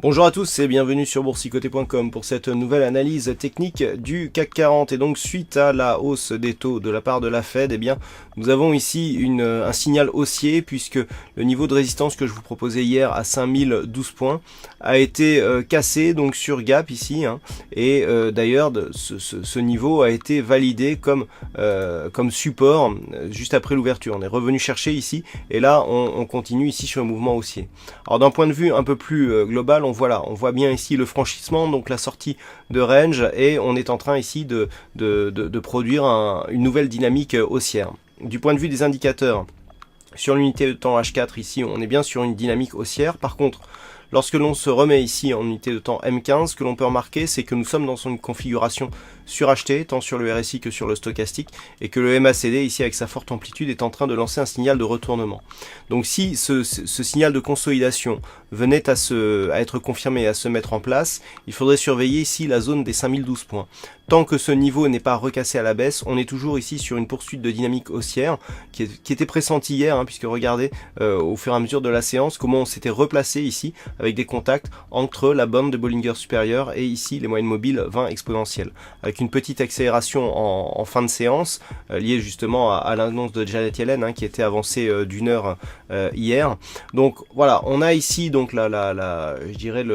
Bonjour à tous et bienvenue sur boursicoté.com pour cette nouvelle analyse technique du CAC 40. Et donc suite à la hausse des taux de la part de la Fed, eh bien, nous avons ici un signal haussier puisque le niveau de résistance que je vous proposais hier à 5012 points a été cassé donc sur gap ici. Et d'ailleurs ce niveau a été validé comme support juste après l'ouverture. On est revenu chercher ici et là on continue ici sur un mouvement haussier. Alors d'un point de vue un peu plus global, on voit bien ici le franchissement, donc la sortie de range, et on est en train ici de produire une nouvelle dynamique haussière. Du point de vue des indicateurs, sur l'unité de temps H4 ici, on est bien sur une dynamique haussière. Par contre, lorsque l'on se remet ici en unité de temps M15, ce que l'on peut remarquer, c'est que nous sommes dans une configuration surachetée, tant sur le RSI que sur le stochastique, et que le MACD, ici avec sa forte amplitude, est en train de lancer un signal de retournement. Donc si ce signal de consolidation venait à être confirmé et à se mettre en place, il faudrait surveiller ici la zone des 5012 points. Tant que ce niveau n'est pas recassé à la baisse, on est toujours ici sur une poursuite de dynamique haussière qui était pressentie hier, puisque regardez au fur et à mesure de la séance comment on s'était replacé ici avec des contacts entre la bande de Bollinger supérieure et ici les moyennes mobiles 20 exponentielles, avec une petite accélération en fin de séance liée justement à l'annonce de Janet Yellen qui était avancée d'une heure hier. Donc voilà, on a ici donc je dirais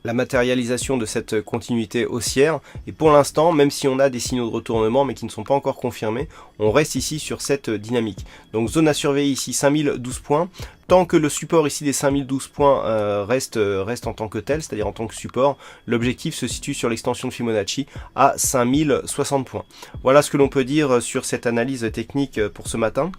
la matérialisation de cette continuité haussière, et pour l'instant, même si on a des signaux de retournement mais qui ne sont pas encore confirmés, on reste ici sur cette dynamique. Donc zone à surveiller ici 5012 points, tant que le support ici des 5012 points reste en tant que tel, c'est-à-dire en tant que support, l'objectif se situe sur l'extension de Fibonacci à 5060 points. Voilà ce que l'on peut dire sur cette analyse technique pour ce matin.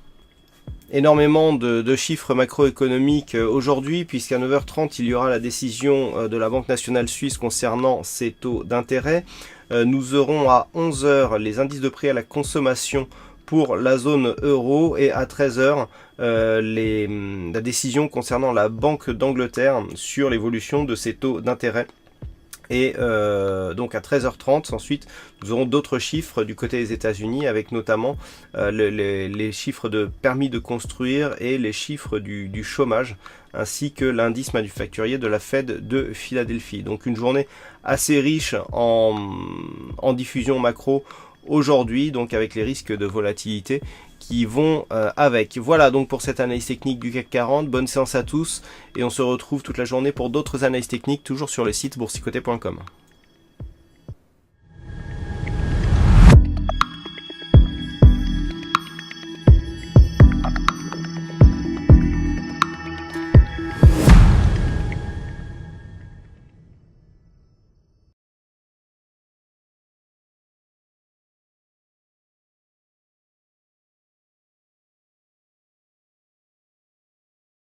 Énormément de chiffres macroéconomiques aujourd'hui, puisqu'à 9h30 il y aura la décision de la Banque nationale suisse concernant ses taux d'intérêt. Nous aurons à 11h les indices de prix à la consommation pour la zone euro, et à 13h la décision concernant la Banque d'Angleterre sur l'évolution de ses taux d'intérêt. Et donc à 13h30, ensuite, nous aurons d'autres chiffres du côté des États-Unis, avec notamment les chiffres de permis de construire et les chiffres du chômage, ainsi que l'indice manufacturier de la Fed de Philadelphie. Donc une journée assez riche en diffusion macro aujourd'hui, donc avec les risques de volatilité qui vont avec. Voilà donc pour cette analyse technique du CAC 40. Bonne séance à tous et on se retrouve toute la journée pour d'autres analyses techniques, toujours sur le site boursicoté.com.